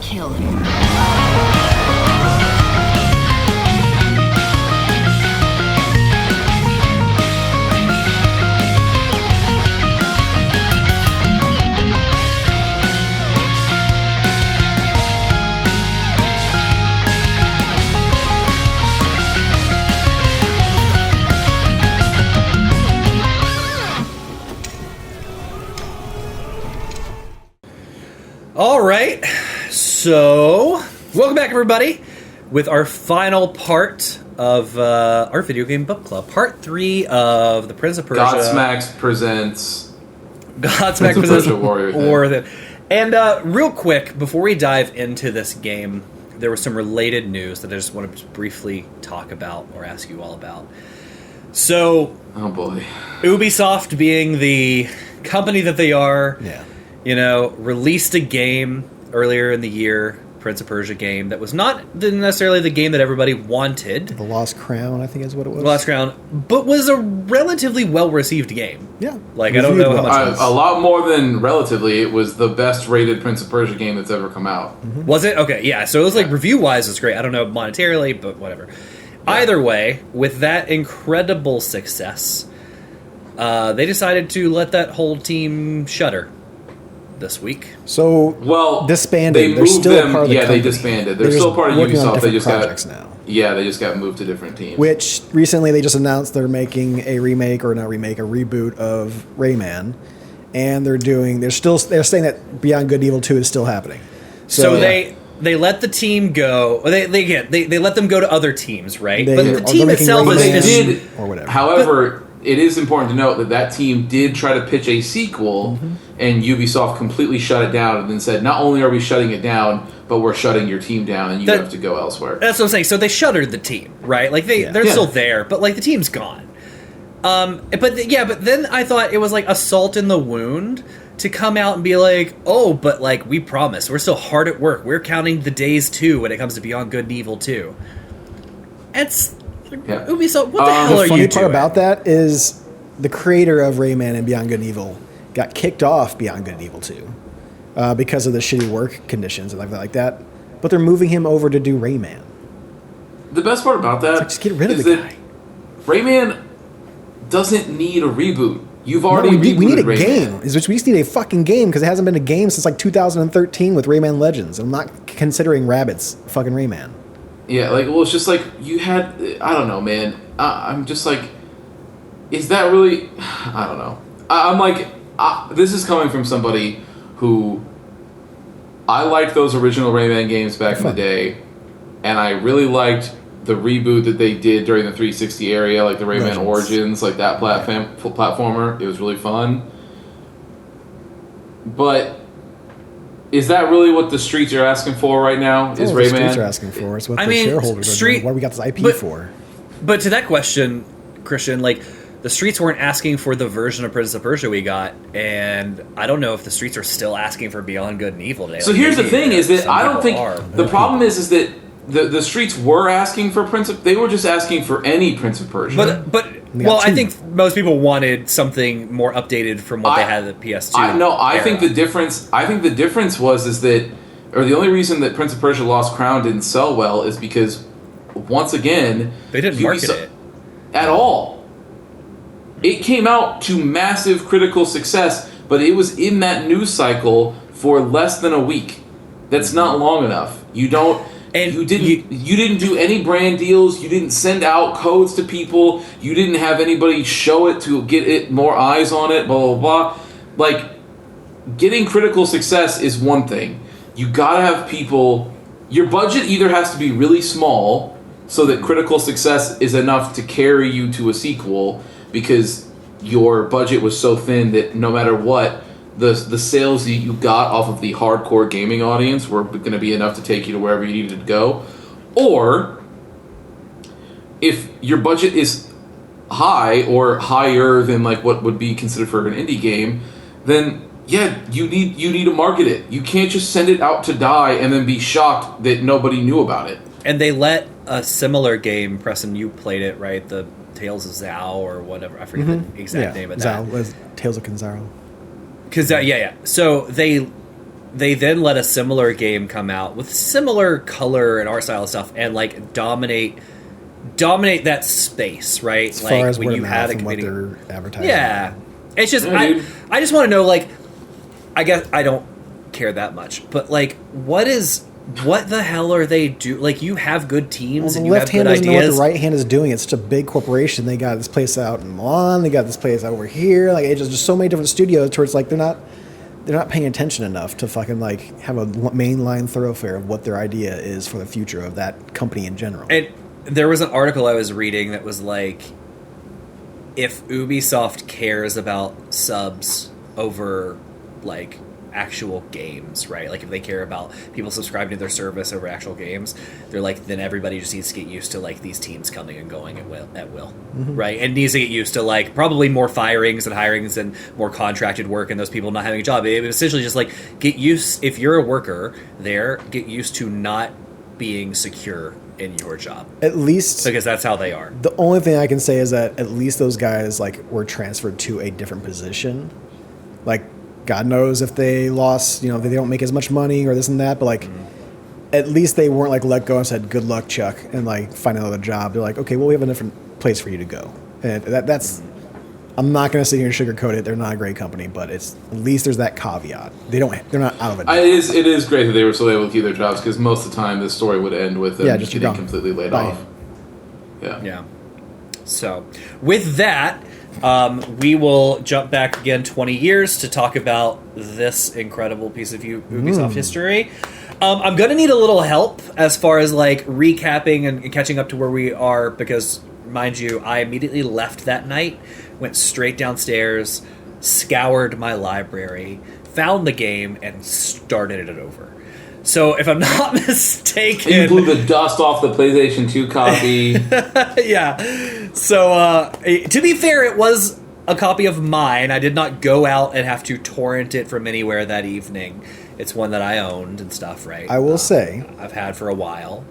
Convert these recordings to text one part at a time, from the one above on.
kill him. All right, so welcome back, everybody, with our final part of our video game book club, part 3 of the Prince of Persia. Godsmack presents War. And real quick, before we dive into this game, there was some related news that I just want to briefly talk about or ask you all about. So, oh boy, Ubisoft, being the company that they are, released a game earlier in the year, Prince of Persia game, that was not necessarily the game that everybody wanted. The Lost Crown, I think is what it was. The Lost Crown, but was a relatively well-received game. Yeah. Like, I don't know how much it was. A lot more than relatively. It was the best-rated Prince of Persia game that's ever come out. Mm-hmm. Was it? Okay, yeah. So it was like, review-wise, it's great. I don't know monetarily, but whatever. Yeah. Either way, with that incredible success, they decided to let that whole team shutter this week. So, disbanded. They're still them, a part of the company. They disbanded. They're still part of Ubisoft. They just projects now. Yeah, they just got moved to different teams. Which recently they just announced they're making a remake, or not remake, a reboot of Rayman, and they're saying that Beyond Good and Evil 2 is still happening. So they let the team go. They let them go to other teams, right? But the team itself is or whatever. However, it is important to note that team did try to pitch a sequel, and Ubisoft completely shut it down and then said, not only are we shutting it down, but we're shutting your team down and you have to go elsewhere. That's what I'm saying. So they shuttered the team, right? Like they're still there, but like the team's gone. But then I thought it was like a salt in the wound to come out and be like, oh, but like we promise, we're still hard at work. We're counting the days too when it comes to Beyond Good and Evil 2. It's Ubisoft, what the hell are you doing? The funny part about that is the creator of Rayman and Beyond Good and Evil got kicked off Beyond Good and Evil 2 because of the shitty work conditions and like that. But they're moving him over to do Rayman. The best part about that just get rid of the guy. Rayman doesn't need a reboot. You've already we need a Rayman. game. We just need a fucking game because it hasn't been a game since like 2013 with Rayman Legends. I'm not considering Rabbids fucking Rayman. Yeah, it's just like you had. I don't know, man. I'm just like, is that really? I don't know. I'm like, this is coming from somebody who I liked those original Rayman games back in the day, and I really liked the reboot that they did during the 360 area, like the Rayman Origins, like that platformer. It was really fun, but. Is that really what the streets are asking for right now? Is Rayman? The streets are asking for. It's what the shareholders are doing. What we got this IP for. But to that question, Christian, like the streets weren't asking for the version of Prince of Persia we got, and I don't know if the streets are still asking for Beyond Good and Evil today. So here's the thing: is that I don't think the problem is that the streets were asking for they were just asking for any Prince of Persia. But I think most people wanted something more updated from what they had at the PS2. I think the difference was that, or the only reason that Prince of Persia Lost Crown didn't sell well is because, once again, they didn't market it at all. It came out to massive critical success, but it was in that news cycle for less than a week. That's not long enough. You didn't do any brand deals. You didn't send out codes to people. You didn't have anybody show it to get it more eyes on it. Blah blah blah. Like, getting critical success is one thing. You gotta have people. Your budget either has to be really small so that critical success is enough to carry you to a sequel, because your budget was so thin that no matter what, the sales that you got off of the hardcore gaming audience were going to be enough to take you to wherever you needed to go. Or, if your budget is high or higher than like what would be considered for an indie game, then you need to market it. You can't just send it out to die and then be shocked that nobody knew about it. And they let a similar game, Preston, you played it, right? The Tales of Zao or whatever. I forget the exact name of that. Zao was Tales of Kanzaro. Yeah. So they they then let a similar game come out with similar color and art style stuff, and like dominate that space, right? As like far as when you had a what committee, they're advertising. yeah. It's just Yeah, I just want to know, like, I guess I don't care that much, but like, what the hell are they do? Like, you have good teams Well, and the you left have good hand doesn't know what ideas. the right hand is doing. It's such a big corporation. They got this place out in Milan. They got this place over here. Like, it's just so many different studios towards like they're not paying attention enough to fucking like have a mainline thoroughfare of what their idea is for the future of that company in general. And there was an article I was reading that was like, if Ubisoft cares about subs over like actual games, right? Like if they care about people subscribing to their service over actual games, they're like, then everybody just needs to get used to like these teams coming and going at will, right? And needs to get used to like probably more firings and hirings and more contracted work and those people not having a job. It essentially just like get used, if you're a worker there, get used to not being secure in your job. At least because that's how they are. the only thing I can say is that at least those guys like were transferred to a different position. Like God knows if they lost, you know, they don't make as much money or this and that, but like at least they weren't like let go and said good luck, Chuck, and like find another job. They're like, okay, well we have a different place for you to go. And that's I'm not going to sit here and sugarcoat it. They're not a great company, but it's at least there's that caveat. They're not out of it. It is great that they were still able to keep their jobs, because most of the time this story would end with them just getting completely laid Bye. off. Yeah. So with that, we will jump back again 20 years to talk about this incredible piece of Ubisoft history. I'm going to need a little help as far as like recapping and catching up to where we are, because mind you, I immediately left that night, went straight downstairs, scoured my library, found the game, and started it over. So if I'm not mistaken... You blew the dust off the PlayStation 2 copy. Yeah. So, to be fair, it was a copy of mine. I did not go out and have to torrent it from anywhere that evening. It's one that I owned and stuff, right? I will say I've had for a while.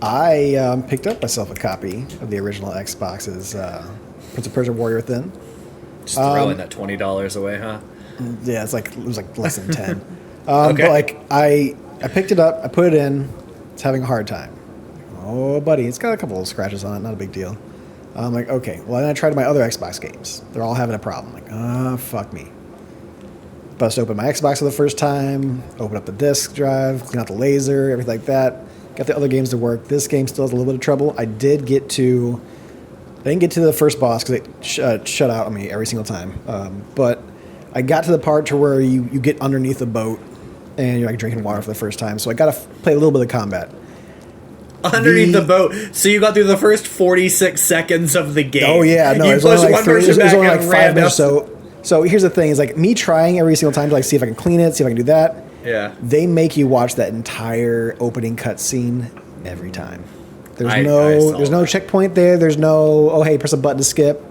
I picked up myself a copy of the original Xbox's Prince of Persia Warrior Within. Just throwing that $20 away, huh? Yeah, it was like less than 10. Okay. But like I picked it up, I put it in, it's having a hard time. Oh, buddy, it's got a couple of scratches on it, not a big deal. I'm like, okay. Well, then I tried my other Xbox games. They're all having a problem. Like, fuck me. Bust open my Xbox for the first time, open up the disk drive, clean out the laser, everything like that. Got the other games to work. This game still has a little bit of trouble. I didn't get to the first boss because it shut out on me every single time. But I got to the part to where you get underneath the boat and you're like drinking water for the first time. So I got to play a little bit of combat. Underneath the boat. So you got through the first 46 seconds of the game. Oh yeah, no, you it was only like, and 5 ran minutes. up. So here's the thing: is like me trying every single time to like see if I can clean it, see if I can do that. Yeah. They make you watch that entire opening cutscene every time. There's no checkpoint there. There's no, oh hey, press a button to skip.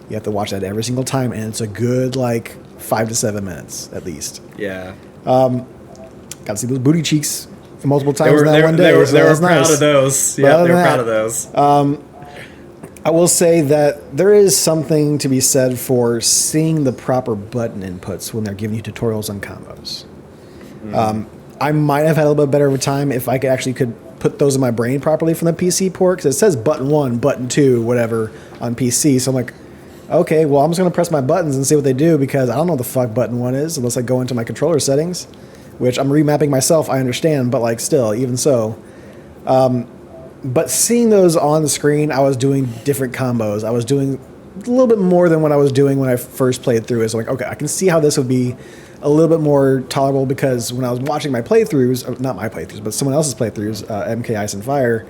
You have to watch that every single time, and it's a good like 5 to 7 minutes at least. Yeah. Got to see those booty cheeks multiple times in that one day. They were proud nice. Of those. Yeah, they were proud of those. I will say that there is something to be said for seeing the proper button inputs when they're giving you tutorials on combos. I might have had a little bit better of a time if I could put those in my brain properly from the PC port, because it says button 1, button 2, whatever on PC. So I'm like, okay, well, I'm just going to press my buttons and see what they do, because I don't know what the fuck button 1 is unless I go into my controller settings, which I'm remapping myself, I understand, but like still, even so. But seeing those on the screen, I was doing different combos. I was doing a little bit more than what I was doing when I first played through it. So like, okay, I can see how this would be a little bit more tolerable, because when I was watching my playthroughs, not my playthroughs, but someone else's playthroughs, MK Ice and Fire,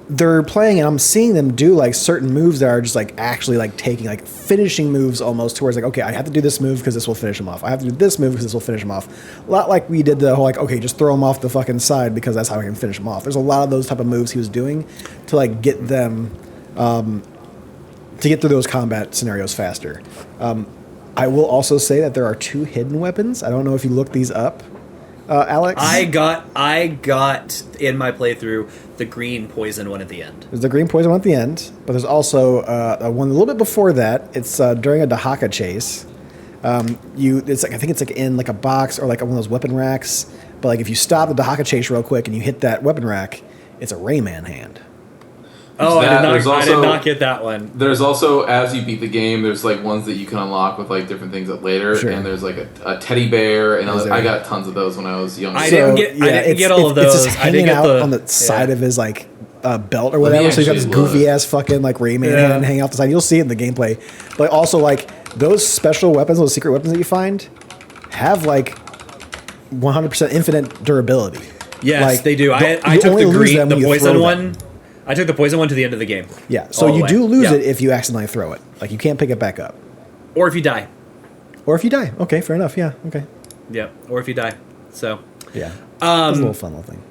they're playing and I'm seeing them do like certain moves that are just like actually like taking like finishing moves almost, towards like, okay, I have to do this move because this will finish him off. I have to do this move because this will finish him off. A lot like we did the whole like, okay, just throw him off the fucking side because that's how I can finish him off. There's a lot of those type of moves he was doing to like get them to get through those combat scenarios faster. I will also say that there are 2 hidden weapons. I don't know if you looked these up, Alex. I got in my playthrough the green poison one at the end. There's the green poison one at the end, but there's also one a little bit before that. It's during a Dahaka chase. It's like I think it's like in like a box or like one of those weapon racks. But like if you stop the Dahaka chase real quick and you hit that weapon rack, it's a Rayman hand. Oh, I did not get that one. There's also, as you beat the game, there's like ones that you can unlock with like different things later, Sure. and there's like a teddy bear, and I got tons of those when I was younger. I didn't get all of those. It's just hanging out on the side of his like belt or whatever. So he's got this goofy ass fucking like Rayman hand hanging out the side. You'll see it in the gameplay, but also like those special weapons, those secret weapons that you find, have like 100% infinite durability. Yes, like, they do. I took the poison one. I took the poison one to the end of the game. Yeah, so you do lose it if you accidentally throw it. Like, you can't pick it back up. Or if you die. Okay, fair enough. Yeah, okay. Yeah, or if you die. So. Yeah. It's a little fun little thing.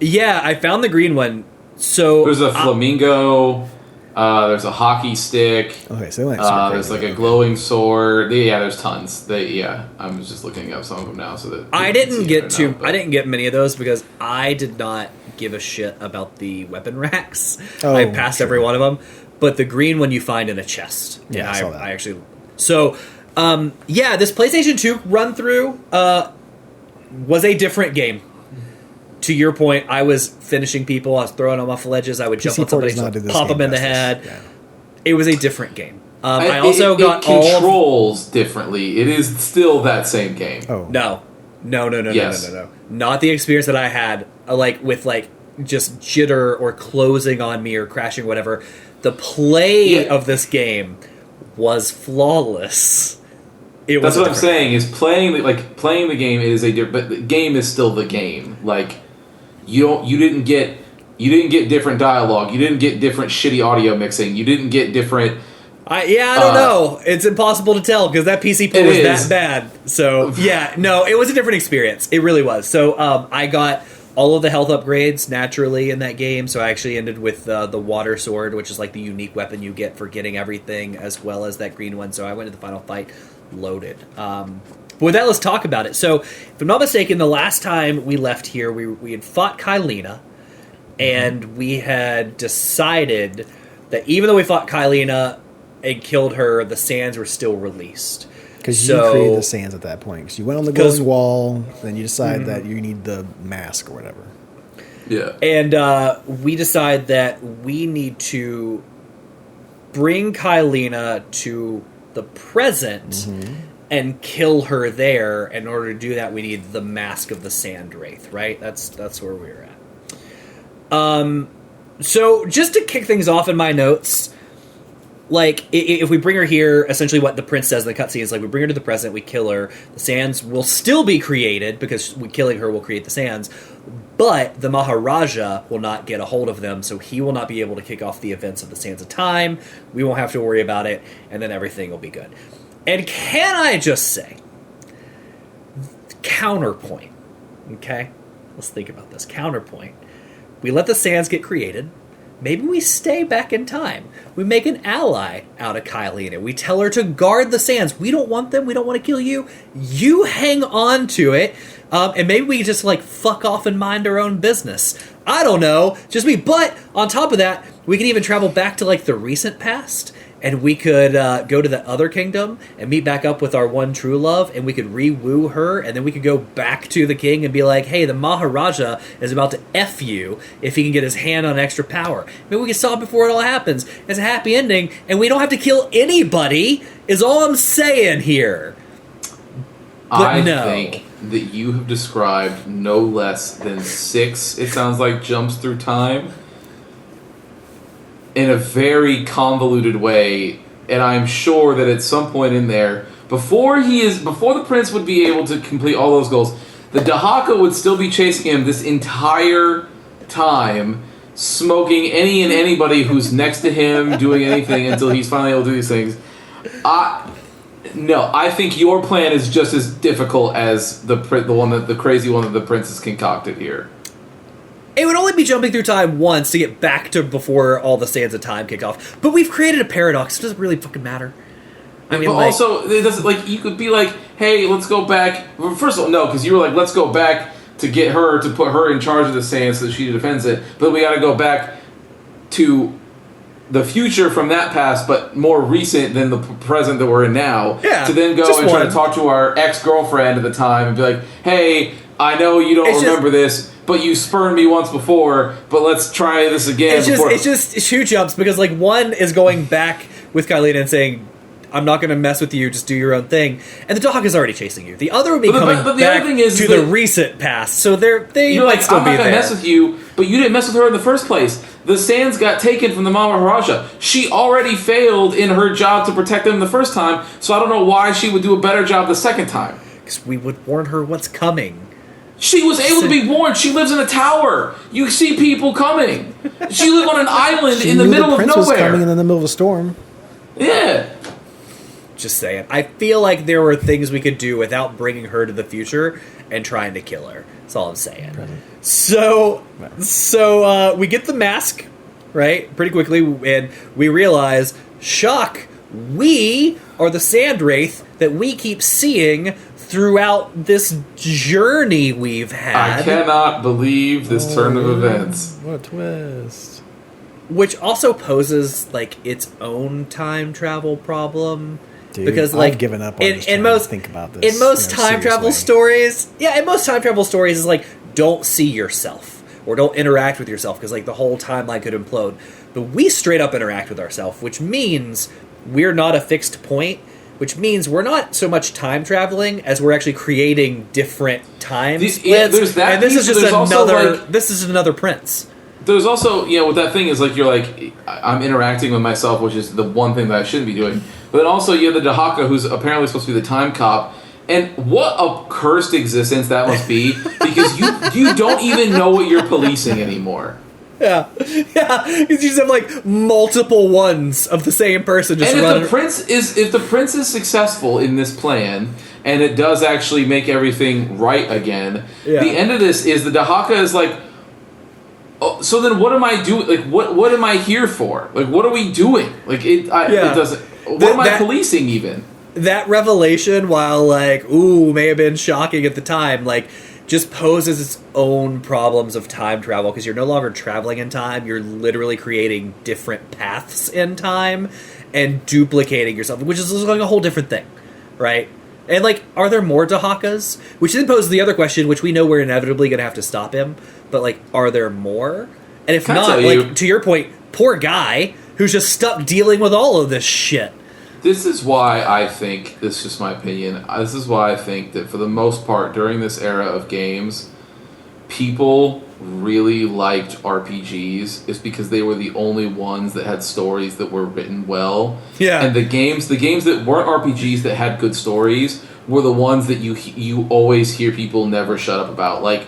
Yeah, I found the green one. So there's a flamingo. There's a hockey stick. Okay, so there's like a glowing sword. Yeah, there's tons. I'm just looking up some of them now so that I didn't get many of those because I did not give a shit about the weapon racks. I passed every one of them, but the green one you find in a chest. Yeah, I saw that. I actually. So, this PlayStation 2 run through was a different game. To your point, I was finishing people. I was throwing them off ledges. I would jump on somebody, pop them in the head. Yeah. It was a different game. I also got it controls differently. It is still that same game. Oh no, not the experience that I had. With just jitter or closing on me or crashing, or whatever. The play of this game was flawless. That's what I'm saying. Is playing the game is but the game is still the game. Like. You didn't get different dialogue. You didn't get different shitty audio mixing. You didn't get different. I don't know. It's impossible to tell because that PC port was that bad. So it was a different experience. It really was. So I got all of the health upgrades naturally in that game. So I actually ended with the water sword, which is like the unique weapon you get for getting everything, as well as that green one. So I went to the final fight loaded. But with that, let's talk about it. So, if I'm not mistaken, the last time we left here, we had fought Kylina, and we had decided that even though we fought Kylina and killed her, the sands were still released. Because you created the sands at that point. Because you went on the glowing wall, then you decide that you need the mask or whatever. Yeah. And we decide that we need to bring Kylina to the present and kill her there. In order to do that, we need the Mask of the Sand Wraith, right? That's where we're at. So just to kick things off in my notes, like if we bring her here, essentially what the prince says in the cutscene is like we bring her to the present, we kill her, the sands will still be created because killing her will create the sands, but the Maharaja will not get a hold of them, so he will not be able to kick off the events of the Sands of Time. We won't have to worry about it, and then everything will be good. And can I just say, counterpoint, okay? Let's think about this. Counterpoint. We let the sands get created. Maybe we stay back in time. We make an ally out of Kylina. We tell her to guard the sands. We don't want them. We don't want to kill you. You hang on to it. And maybe we just fuck off and mind our own business. I don't know. Just me. But on top of that, we can even travel back to the recent past. And we could go to the other kingdom and meet back up with our one true love, and we could re-woo her, and then we could go back to the king and be like, hey, the Maharaja is about to F you if he can get his hand on extra power. Maybe we can stop before it all happens. It's a happy ending, and we don't have to kill anybody, is all I'm saying here. But I think that you have described no less than 6, it sounds like, jumps through time in a very convoluted way, and I'm sure that at some point in there, before the prince would be able to complete all those goals, the Dahaka would still be chasing him this entire time, smoking any and anybody who's next to him, doing anything until he's finally able to do these things. No, I think your plan is just as difficult as the crazy one that the prince has concocted here. It would only be jumping through time once to get back to before all the sands of time kick off. But we've created a paradox. It doesn't really fucking matter. I mean, but also, it doesn't, you could be like, hey, let's go back. Well, first of all, no, because you were like, let's go back to get her, to put her in charge of the sands so that she defends it. But we got to go back to the future from that past, but more recent than the present that we're in now. Yeah, to then go and try to talk to our ex-girlfriend at the time and be like, hey, I know you don't remember this, but you spurned me once before, but let's try this again. It's just shoe jumps, because like one is going back with Kylina and saying, I'm not going to mess with you, just do your own thing. And the dog is already chasing you. The other would be coming back to the recent past. So they might still be there. I'm not going to mess with you, but you didn't mess with her in the first place. The sands got taken from the Maharaja. She already failed in her job to protect them the first time, so I don't know why she would do a better job the second time. Because we would warn her what's coming. She was able to be warned. She lives in a tower. You see people coming. She lived on an island in the middle of nowhere. Prince was coming in the middle of a storm. Yeah. Just saying. I feel like there were things we could do without bringing her to the future and trying to kill her. That's all I'm saying. Present. So we get the mask, right, pretty quickly, and we realize, shock, we are the Sand Wraith that we keep seeing throughout this journey we've had. I cannot believe this turn of events. What a twist. Which also poses, like, its own time travel problem. Dude, because, like, I've given up on in most, think about this. In most time travel stories, is like, don't see yourself or don't interact with yourself, because, like, the whole timeline could implode. But we straight up interact with ourselves, which means we're not a fixed point, which means we're not so much time traveling as we're actually creating different time splits. Yeah, there's that, and this piece, is just another. Like, this is another Prince. There's also, with that thing is like, you're like, I'm interacting with myself, which is the one thing that I shouldn't be doing. But then also you have the Dahaka, who's apparently supposed to be the time cop. And what a cursed existence that must be, because you don't even know what you're policing anymore. Yeah, because you just have like multiple ones of the same person just running. And if the prince is successful in this plan, and it does actually make everything right again, the end of this is the Dahaka is like, oh, so then what am I doing? Like, what am I here for? Like, what are we doing? Like, it doesn't. What am I policing even? That revelation, while like, may have been shocking at the time, like, just poses its own problems of time travel, because you're no longer traveling in time, you're literally creating different paths in time and duplicating yourself, which is like a whole different thing, right? And like, are there more Dahakas? Which then poses the other question, which we know we're inevitably going to have to stop him, but like, are there more? And if not, like, to your point, poor guy who's just stuck dealing with all of this shit. This is why I think, this is just my opinion, this is why I think that for the most part, during this era of games, people really liked RPGs is because they were the only ones that had stories that were written well. Yeah. And the games that weren't RPGs that had good stories were the ones that you always hear people never shut up about. Like,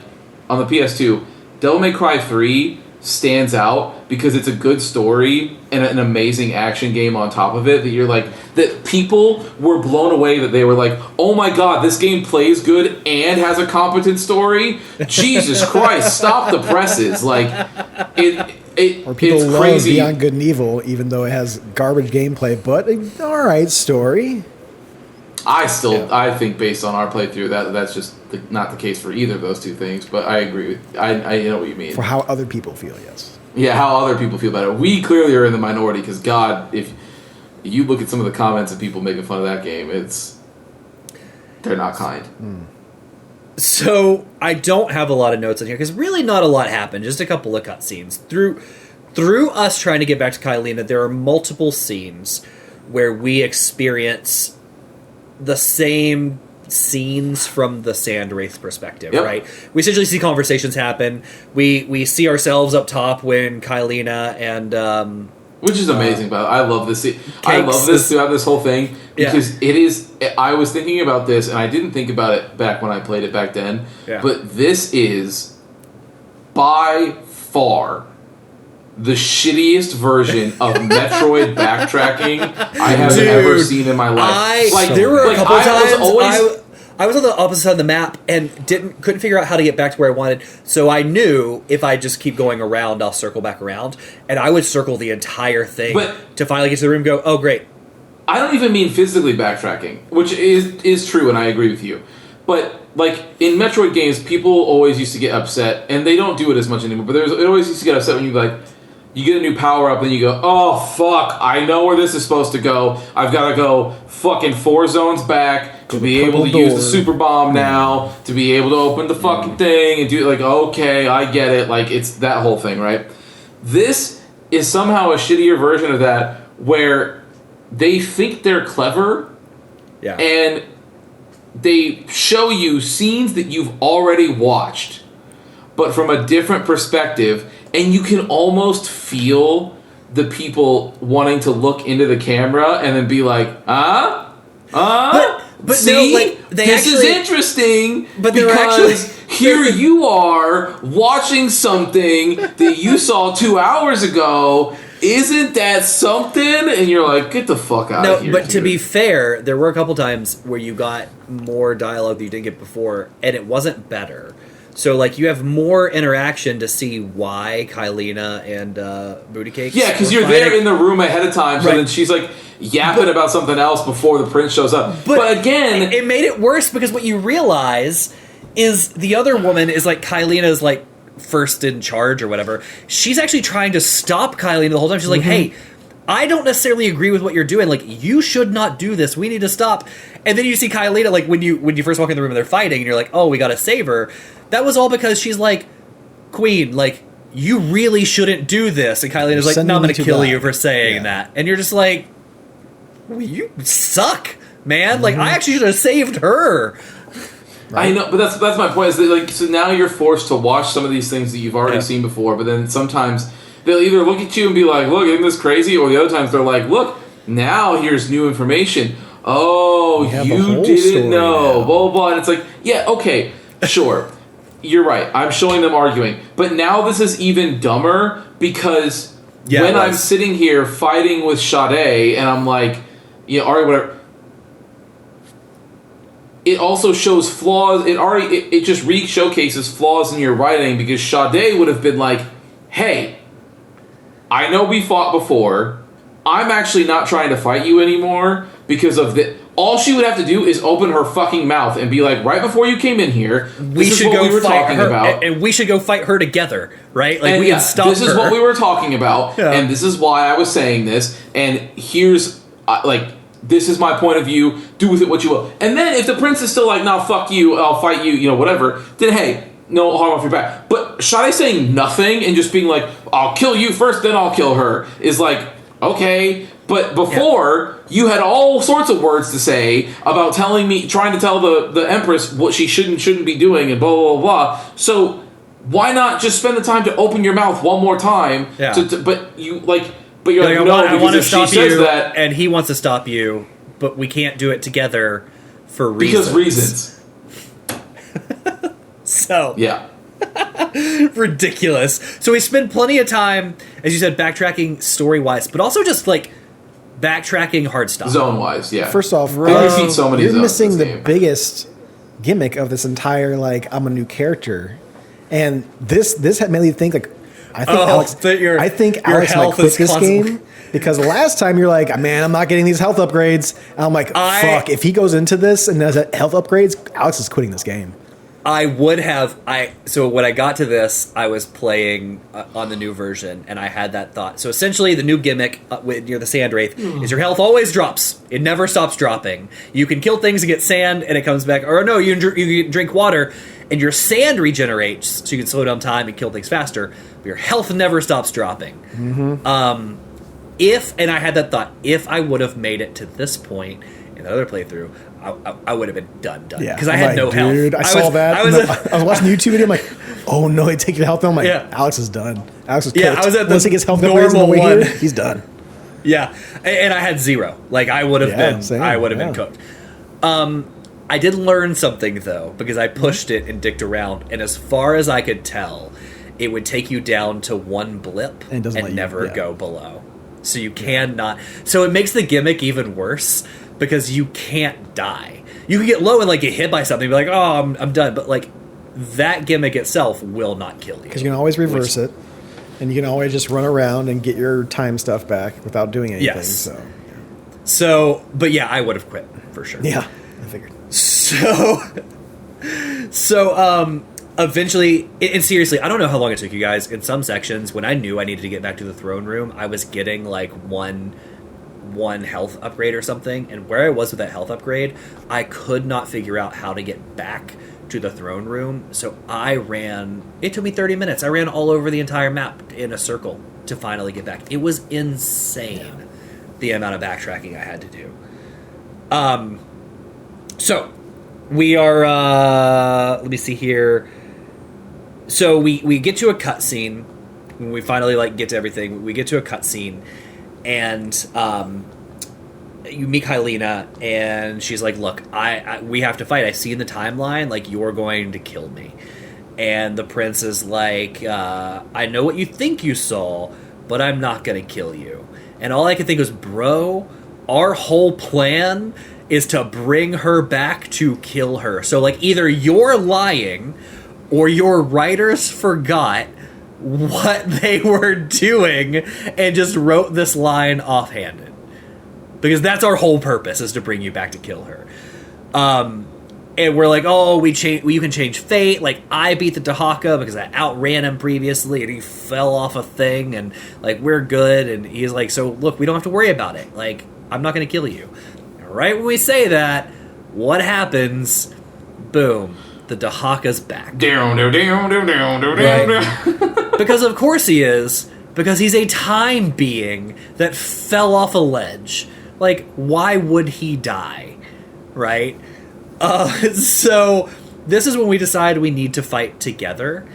on the PS2, Devil May Cry 3 stands out because it's a good story and an amazing action game on top of it, that you're like, that people were blown away, that they were like, oh my god, this game plays good and has a competent story? Jesus Christ, stop the presses. Like, or people it's love crazy. Beyond Good and Evil, even though it has garbage gameplay, but an alright story. I think based on our playthrough that's just not the case for either of those two things, but I agree with, I know what you mean. For how other people feel, yes. Yeah, how other people feel about it. We clearly are in the minority, because God, if you look at some of the comments of people making fun of that game, they're not kind. So I don't have a lot of notes in here, because really not a lot happened, just a couple of cutscenes. Through us trying to get back to Kylina, there are multiple scenes where we experience the same scenes from the Sand Wraith perspective, right? We essentially see conversations happen. We see ourselves up top when Kylina and which is amazing, but I love this. I love this throughout this whole thing, because it is. I was thinking about this, and I didn't think about it back when I played it back then. Yeah. But this is by far the shittiest version of Metroid backtracking I have ever seen in my life. There were a couple times I was on the opposite side of the map and couldn't figure out how to get back to where I wanted. So I knew if I just keep going around, I'll circle back around, and I would circle the entire thing to finally get to the room and go, oh great. I don't even mean physically backtracking, which is true, and I agree with you. But like in Metroid games, people always used to get upset, and they don't do it as much anymore. But it always used to get upset when you'd be like, you get a new power up, and you go, oh fuck, I know where this is supposed to go. I've got to go fucking 4 zones back to be able to use the super bomb now, to be able to open the fucking thing and do like, okay, I get it. Like, it's that whole thing, right? This is somehow a shittier version of that, where they think they're clever, and they show you scenes that you've already watched, but from a different perspective, and you can almost feel the people wanting to look into the camera and then be like, but see, no, like, this is interesting, but because here you are watching something that you saw 2 hours ago. Isn't that something? And you're like, get the fuck out of here. No, but to be fair, there were a couple times where you got more dialogue that you didn't get before, and it wasn't better. So, like, you have more interaction to see why Kylina and Booty Cakes. Yeah, because you're there in the room ahead of time, so then she's, like, yapping about something else before the prince shows up. But again... It made it worse, because what you realize is the other woman is, like, Kylina's, like, first in charge or whatever. She's actually trying to stop Kylina the whole time. She's like, hey, I don't necessarily agree with what you're doing. Like, you should not do this. We need to stop. And then you see Kylina, like, when you first walk in the room and they're fighting, and you're like, oh, we gotta save her. That was all because she's like, Queen, like, you really shouldn't do this. And Kylina's like, no, I'm gonna kill you for saying that. And you're just like, well, you suck, man. Like, I actually should have saved her. Right? I know, but that's my point. Is that, like, so now you're forced to watch some of these things that you've already seen before, but then sometimes they'll either look at you and be like, look, isn't this crazy? Or the other times they're like, look, now here's new information. Oh, you didn't know. Blah, blah, blah. And it's like, yeah, okay, sure. You're right. I'm showing them arguing. But now this is even dumber, because when I'm sitting here fighting with Sade and I'm like, yeah, Ari, whatever, it also shows flaws. It just showcases flaws in your writing, because Sade would have been like, hey, I know we fought before. I'm actually not trying to fight you anymore because of the... All she would have to do is open her fucking mouth and be like, right before you came in here, this is what we were talking about. And we should go fight her together, right? Like, we can stop her. This is what we were talking about, and this is why I was saying this, and here's, like... This is my point of view. Do with it what you will. And then if the prince is still like, nah, fuck you, I'll fight you, you know, whatever, then hey, no harm off your back. But Sade saying nothing and just being like, I'll kill you first, then I'll kill her, is like, okay. But before, you had all sorts of words to say about trying to tell the Empress what she shouldn't be doing and blah, blah, blah, blah. So why not just spend the time to open your mouth one more time? Yeah. But you, like... But you're like, no, I want to stop you, that, and he wants to stop you, but we can't do it together for reasons. Because reasons. So. Yeah. Ridiculous. So we spend plenty of time, as you said, backtracking story-wise, but also just, like, backtracking hard stuff. Zone-wise, yeah. First off, you're missing the biggest gimmick of this entire, like, I'm a new character. And this made me think, like, I think Alex might quit this game, because last time you're like, man, I'm not getting these health upgrades. And I'm like, fuck, if he goes into this and does health upgrades, Alex is quitting this game. I would have. So when I got to this, I was playing on the new version, and I had that thought. So essentially, the new gimmick near the Sand Wraith is your health always drops. It never stops dropping. You can kill things and get sand, and it comes back. Or no, you can drink water, and your sand regenerates, so you can slow down time and kill things faster. But your health never stops dropping. Mm-hmm. And I had that thought, if I would have made it to this point in the other playthrough, I would have been done. Yeah, because I had no health. Dude, I saw that. I was watching the YouTube video. I'm like, oh no, they take your health. I'm like, Alex is done. Alex is cooked. Yeah, I was at once he gets health upgrades in the way here, he's done. Yeah, and I had 0. Like, I would have been cooked. I did learn something though, because I pushed it and dicked around, and as far as I could tell, it would take you down to one blip and never go below. So you cannot. So it makes the gimmick even worse, because you can't die. You can get low and like get hit by something, and be like, oh, I'm done. But like, that gimmick itself will not kill you, because you can always reverse it, and you can always just run around and get your time stuff back without doing anything. Yes. So, but yeah, I would have quit for sure. Yeah, I figured. So eventually, and seriously, I don't know how long it took you guys. In some sections, when I knew I needed to get back to the throne room, I was getting like one health upgrade or something, and where I was with that health upgrade, I could not figure out how to get back to the throne room. So it took me 30 minutes. I ran all over the entire map in a circle to finally get back. It was insane, the amount of backtracking I had to do. So we are, let me see here. So we get to a cutscene when we finally like get to everything. We get to a cutscene, and you meet Kylina, and she's like, "Look, we have to fight. I see in the timeline like you're going to kill me." And the prince is like, "I know what you think you saw, but I'm not gonna kill you." And all I could think was, "Bro, our whole plan is to bring her back to kill her. So like either you're lying." Or your writers forgot what they were doing and just wrote this line offhanded. Because that's our whole purpose, is to bring you back to kill her. And we're like, oh, you can change fate. Like, I beat the Dahaka because I outran him previously and he fell off a thing and, like, we're good. And he's like, so, look, we don't have to worry about it. Like, I'm not going to kill you. And right when we say that, what happens? Boom. The Dahaka's back. Right. Because of course he is. Because he's a time being that fell off a ledge. Like, why would he die? Right? So, this is when we decide we need to fight together.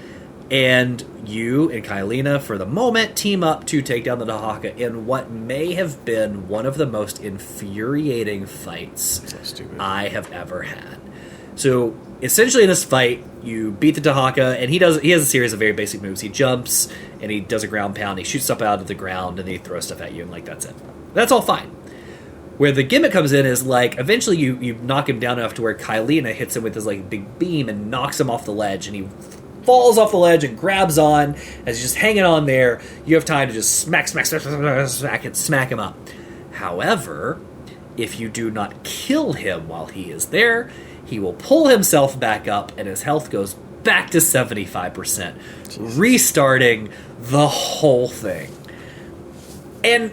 And you and Kylina, for the moment, team up to take down the Dahaka in what may have been one of the most infuriating fights I have ever had. So, essentially in this fight, you beat the Dahaka, and he has a series of very basic moves. He jumps, and he does a ground pound, he shoots stuff out of the ground, and then he throws stuff at you, and like, that's it. That's all fine. Where the gimmick comes in is, like, eventually you knock him down enough to where Kylina hits him with his, like, big beam and knocks him off the ledge, and he falls off the ledge and grabs on as he's just hanging on there. You have time to just smack him up. However, if you do not kill him while he is there, he will pull himself back up, and his health goes back to 75%, Jesus. Restarting the whole thing. And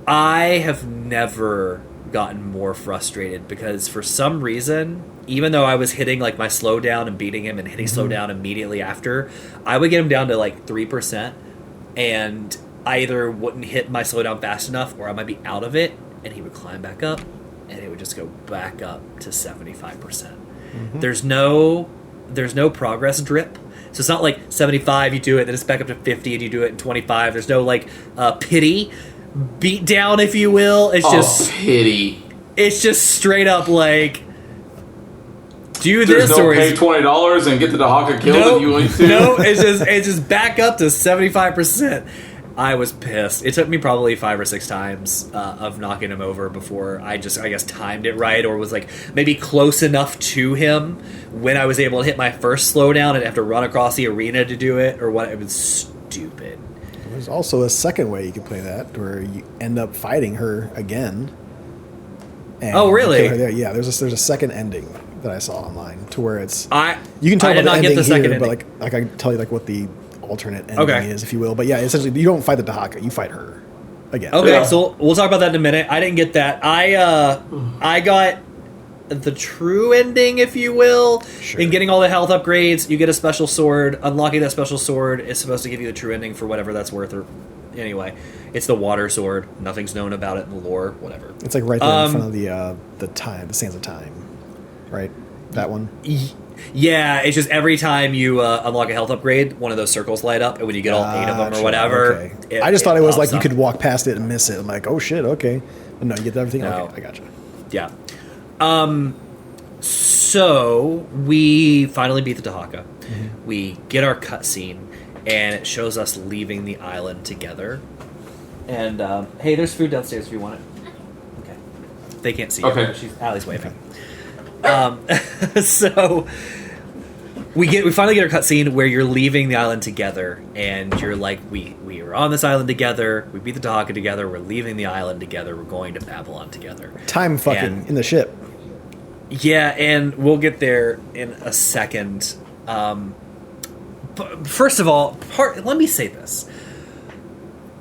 I have never gotten more frustrated, because for some reason, even though I was hitting like my slowdown and beating him and hitting slowdown immediately after, I would get him down to like 3%, and I either wouldn't hit my slowdown fast enough, or I might be out of it, and he would climb back up, and it would just go back up to 75%. There's no progress drip. So it's not like 75, you do it, then it's back up to 50, and you do it in 25. There's no like pity beat down, if you will. It's just pity. It's just straight up like, do There's this, no or pay $20 and get the Dahaka killed. Nope, if you want to. No, it's just back up to 75%. I was pissed. It took me probably 5 or 6 times of knocking him over before I guess timed it right, or was like maybe close enough to him when I was able to hit my first slowdown and have to run across the arena to do it, or what. It was stupid. There's also a second way you can play that, where you end up fighting her again. Oh, really? Yeah, there's a second ending that I saw online, to where it's you can talk about the ending here, ending. but like I can tell you like what the alternate ending is, if you will. But yeah, essentially you don't fight the Dahaka, you fight her again. Okay, so we'll talk about that in a minute. I didn't get that. I got the true ending, if you will. Sure. In getting all the health upgrades, you get a special sword. Unlocking that special sword is supposed to give you the true ending for whatever that's worth. Or anyway, it's the water sword. Nothing's known about it in the lore. Whatever. It's like right there in front of the Sands of Time, right? That one. Yeah, it's just every time you unlock a health upgrade, one of those circles light up, and when you get all 8 of them or whatever... Okay. I just thought it was like you could walk past it and miss it. I'm like, oh shit, okay. But no, you get everything? No. Okay, I gotcha. Yeah. So, we finally beat the Dahaka. We get our cutscene, and it shows us leaving the island together. And, hey, there's food downstairs if you want it. Okay. They can't see you. Allie's waving. So we finally get our cutscene where you're leaving the island together, and you're like, we were on this island together, we beat the Dahaka together, we're leaving the island together, we're going to Babylon together. Time fucking in the ship. Yeah, and we'll get there in a second. But first of all, let me say this.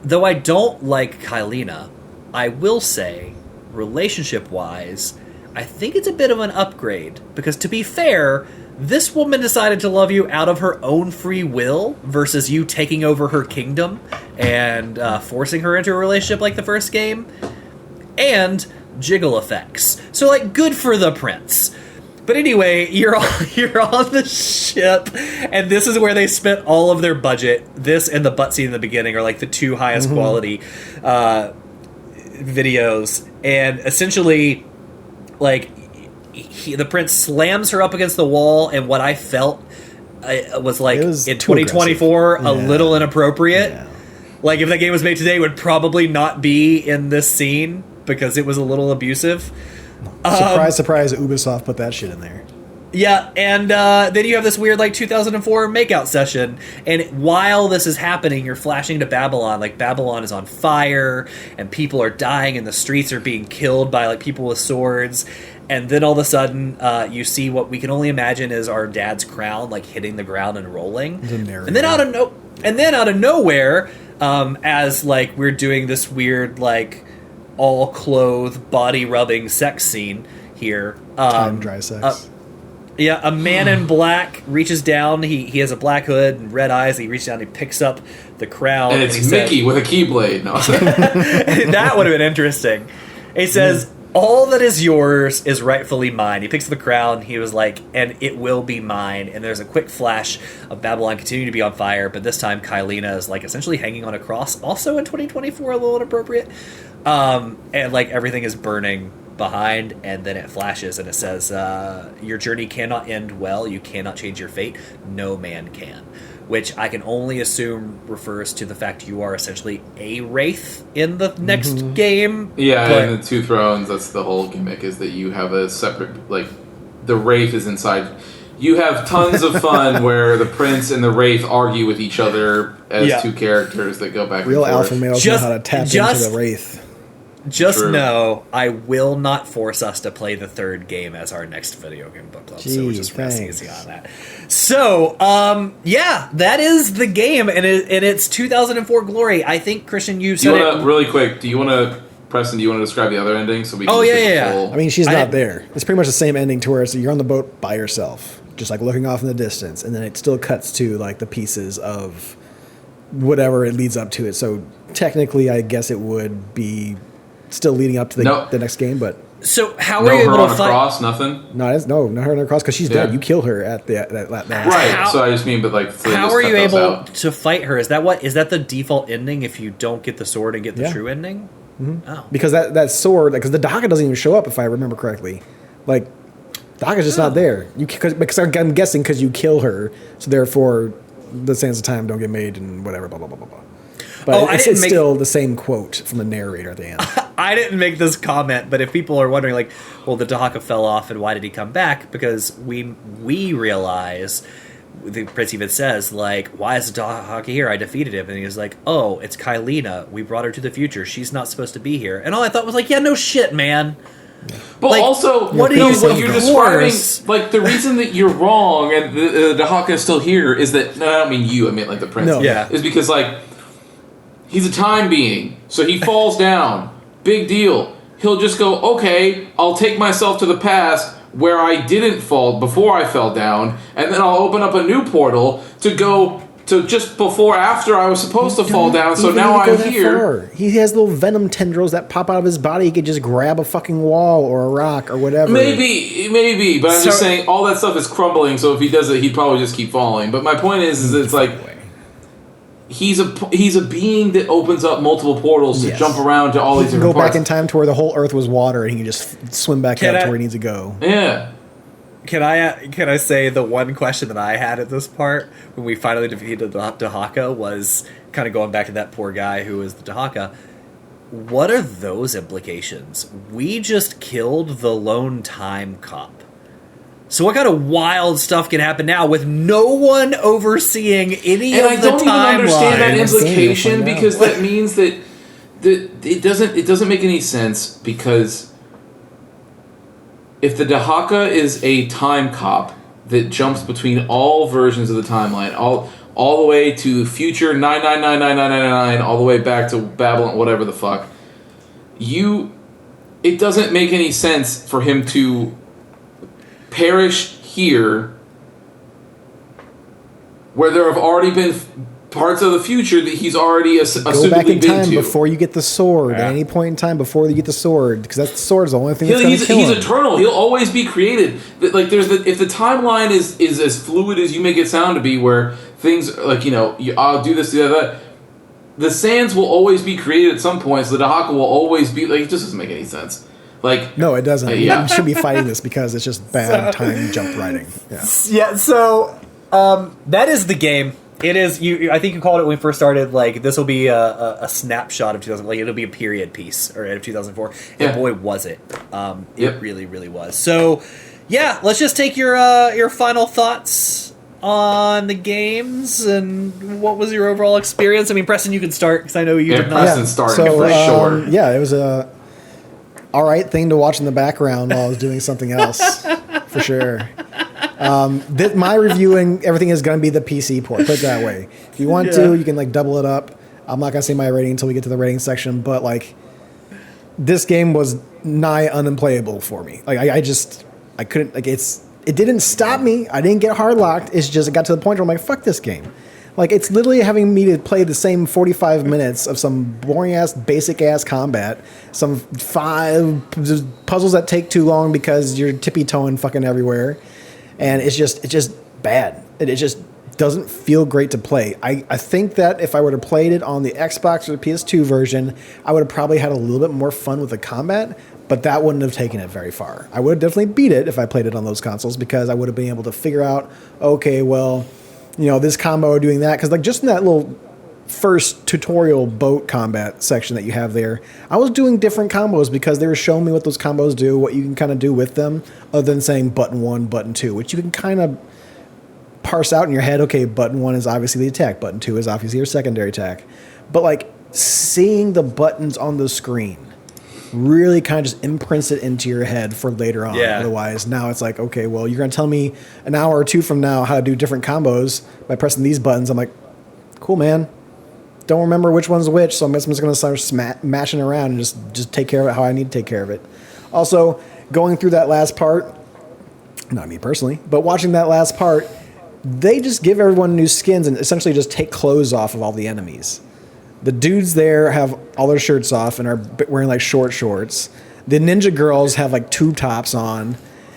Though I don't like Kylina, I will say, relationship-wise, I think it's a bit of an upgrade. Because to be fair, this woman decided to love you out of her own free will versus you taking over her kingdom and forcing her into a relationship like the first game. And jiggle effects. So, like, good for the prince. But anyway, you're on the ship, and this is where they spent all of their budget. This and the butt scene in the beginning are, like, the two highest quality videos. And essentially, like, the prince slams her up against the wall, and what I felt was, like, in 2024, a little inappropriate. Yeah. Like, if that game was made today, it would probably not be in this scene, because it was a little abusive. Surprise, Ubisoft put that shit in there. Yeah, and then you have this weird, like, 2004 makeout session, and while this is happening, you're flashing to Babylon. Like, Babylon is on fire, and people are dying, and the streets are being killed by, like, people with swords, and then all of a sudden, you see what we can only imagine is our dad's crown, like, hitting the ground and rolling. And then out of nowhere, as, like, we're doing this weird, like, all-clothed, body-rubbing sex scene here. Time dry sex. A man in black reaches down. He has a black hood and red eyes. He reaches down and he picks up the crown. And it's Mickey with a keyblade. No. That would have been interesting. He says, all that is yours is rightfully mine. He picks up the crown. He was like, and it will be mine. And there's a quick flash of Babylon continuing to be on fire, but this time Kylina is, like, essentially hanging on a cross. Also in 2024, a little inappropriate. And, like, everything is burning behind, and then it flashes and it says, your journey cannot end well. You cannot change your fate. No man can. Which I can only assume refers to the fact you are essentially a wraith in the next game. Yeah, and the Two Thrones, that's the whole gimmick, is that you have a separate, like, the wraith is inside. You have tons of fun where the prince and the wraith argue with each other as two characters that go back and forth. Real alpha males know how to tap into the wraith. Just know, I will not force us to play the third game as our next video game book club. So we're just resting easy on that. So, that is the game, and it's 2004 glory. I think, Christian, you said it. Really quick, Preston, do you want to describe the other ending? So we can yeah. I mean, she's not there. It's pretty much the same ending to where you're on the boat by yourself, just, like, looking off in the distance, and then it still cuts to, like, the pieces of whatever it leads up to it. So technically, I guess it would be still leading up to the next game, but so how are you able to fight? Cross, nothing. No, not her on a cross because she's dead. You kill her at that right. So I just mean, but like, so how are you able to fight her? Is that the default ending if you don't get the sword and get the true ending? Mm-hmm. Oh, because that sword, because the Dahaka doesn't even show up if I remember correctly. Like, Dahaka's just not there. Because I'm guessing because you kill her, so therefore the sands of time don't get made and whatever. Blah blah blah blah blah. But it's still the same quote from the narrator at the end. I didn't make this comment, but if people are wondering, like, well, the Dahaka fell off and why did he come back? Because we realize, the prince even says, like, why is the Dahaka here? I defeated him. And he was like, oh, it's Kylina. We brought her to the future. She's not supposed to be here. And all I thought was like, yeah, no shit, man. But like, also, what you're describing, like, the reason that you're wrong and the Dahaka is still here is that, no, I don't mean you, I mean, like, the prince. No. Yeah. Is because, like, he's a time being, so he falls down. Big deal. He'll just go, okay, I'll take myself to the past where I didn't fall before I fell down, and then I'll open up a new portal to go to just before after I was supposed to fall down, so now I'm here. Far. He has little venom tendrils that pop out of his body. He could just grab a fucking wall or a rock or whatever. Maybe, but I'm just saying all that stuff is crumbling, so if he does it, he'd probably just keep falling. But my point is it's like, he's a being that opens up multiple portals to jump around to all these different parts. Go back in time to where the whole Earth was water, and he can just swim back out to where he needs to go. Yeah. Can I say the one question that I had at this part when we finally defeated the Dahaka was kind of going back to that poor guy who was the Dahaka. What are those implications? We just killed the lone time cop. So what kind of wild stuff can happen now with no one overseeing any of the timeline? And I don't even understand that implication because that means that it doesn't make any sense because if the Dahaka is a time cop that jumps between all versions of the timeline, all the way to future 9999999, all the way back to Babylon, whatever the fuck, it doesn't make any sense for him to perish here, where there have already been parts of the future that he's already go back in time been to. Before you get the sword. At any point in time before you get the sword, because that sword is the only thing that's going to kill him. He's eternal. He'll always be created. Like if the timeline is as fluid as you make it sound to be, where things like I'll do this, do that. The sands will always be created at some point, so the Dahaka will always be like. It just doesn't make any sense. Like no, it doesn't. Yeah. You should be fighting this because it's just bad time jump riding. Yeah. Yeah. So that is the game. It is. I think you called it when we first started. Like this will be a snapshot of 2000. Like it'll be a period piece or of 2004. And boy, was it! It really, really was. So yeah, let's just take your final thoughts on the games and what was your overall experience. I mean, Preston, you can start because I know you did not. Preston started for sure. Yeah, it was a all right thing to watch in the background while I was doing something else, for sure. My reviewing everything is going to be the PC port. Put it that way. If you want to, you can like double it up. I'm not going to say my rating until we get to the rating section, but like this game was nigh unplayable for me. Like I couldn't like it didn't stop me. I didn't get hard locked. It's just it got to the point where I'm like, fuck this game. Like it's literally having me to play the same 45 minutes of some boring ass, basic ass combat, some 5 puzzles that take too long because you're tippy toeing fucking everywhere. And it's just bad. It just doesn't feel great to play. I think that if I would have played it on the Xbox or the PS2 version, I would have probably had a little bit more fun with the combat, but that wouldn't have taken it very far. I would have definitely beat it if I played it on those consoles because I would have been able to figure out, okay, well, this combo doing that. Because like just in that little first tutorial boat combat section that you have there, I was doing different combos because they were showing me what those combos do, what you can kind of do with them, other than saying button 1, button 2, which you can kind of parse out in your head. Okay, button 1 is obviously the attack, button 2 is obviously your secondary attack. But like seeing the buttons on the screen really kind of just imprints it into your head for later on. Yeah. Otherwise, now it's like, okay, well, you're going to tell me an hour or two from now how to do different combos by pressing these buttons. I'm like, cool, man. Don't remember which one's which, so I'm just going to start mashing around and just take care of it how I need to take care of it. Also, going through that last part, not me personally, but watching that last part, they just give everyone new skins and essentially just take clothes off of all the enemies. The dudes there have all their shirts off and are wearing like short shorts. The ninja girls have like tube tops on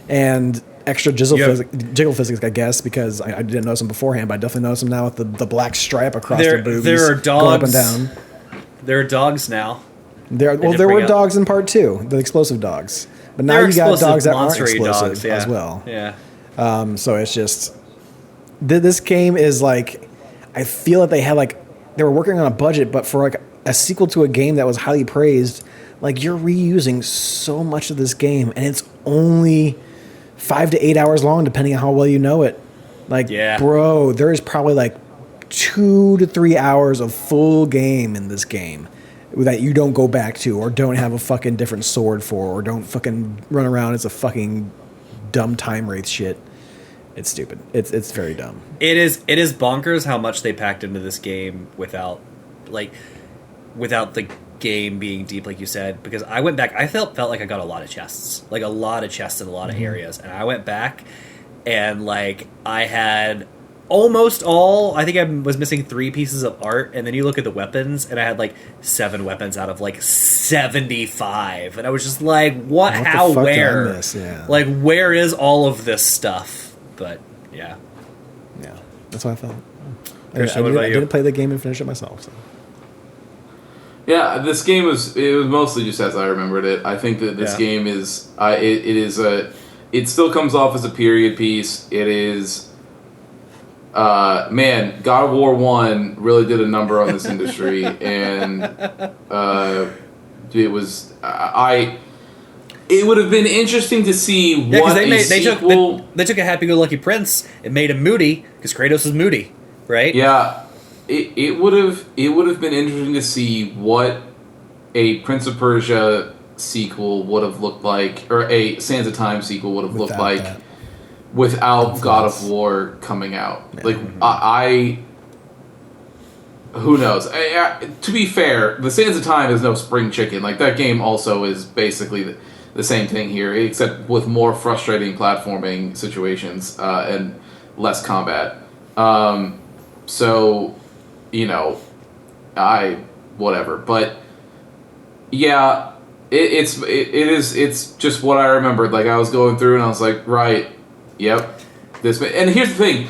and extra jiggle physics, I guess, because I didn't notice them beforehand, but I definitely noticed them now with the black stripe across their boobies. There are dogs. Going up and down. There are dogs now. There were dogs in part 2, the explosive dogs. But now you got dogs that aren't explosive as well. Yeah. So it's just... This game is like... I feel that they were working on a budget, but for like a sequel to a game that was highly praised, like you're reusing so much of this game, and it's only 5 to 8 hours long, depending on how well you know it. Like, bro, there is probably like 2 to 3 hours of full game in this game that you don't go back to, or don't have a fucking different sword for, or don't fucking run around as a fucking dumb time wraith shit. It's stupid. It's very dumb. It is bonkers how much they packed into this game without the game being deep, like you said. Because I went back, I felt like I got a lot of chests, in a lot of areas, and I went back and like I had almost all. I think I was missing 3 pieces of art, and then you look at the weapons, and I had like 7 weapons out of like 75, and I was just like, what? How? Where? Yeah. Like, where is all of this stuff? But yeah, that's what I felt. Christian, I didn't play the game and finish it myself. So. Yeah, this game was mostly just as I remembered it. I think that this game is it still comes off as a period piece. It is man, God of War 1 really did a number on this industry, and it was It would have been interesting to see what sequel... They took a happy-go-lucky prince and made him moody, because Kratos is moody, right? Yeah. It would have been interesting to see what a Prince of Persia sequel would have looked like, or a Sands of Time sequel would have looked like that. without God of War coming out. Yeah. Like, I who knows? To be fair, the Sands of Time is no spring chicken. Like, that game also is basically the same thing here, except with more frustrating platforming situations and less combat. So, you know, whatever. But yeah, it's just what I remembered. Like, I was going through and I was like, right, yep, this. And here's the thing.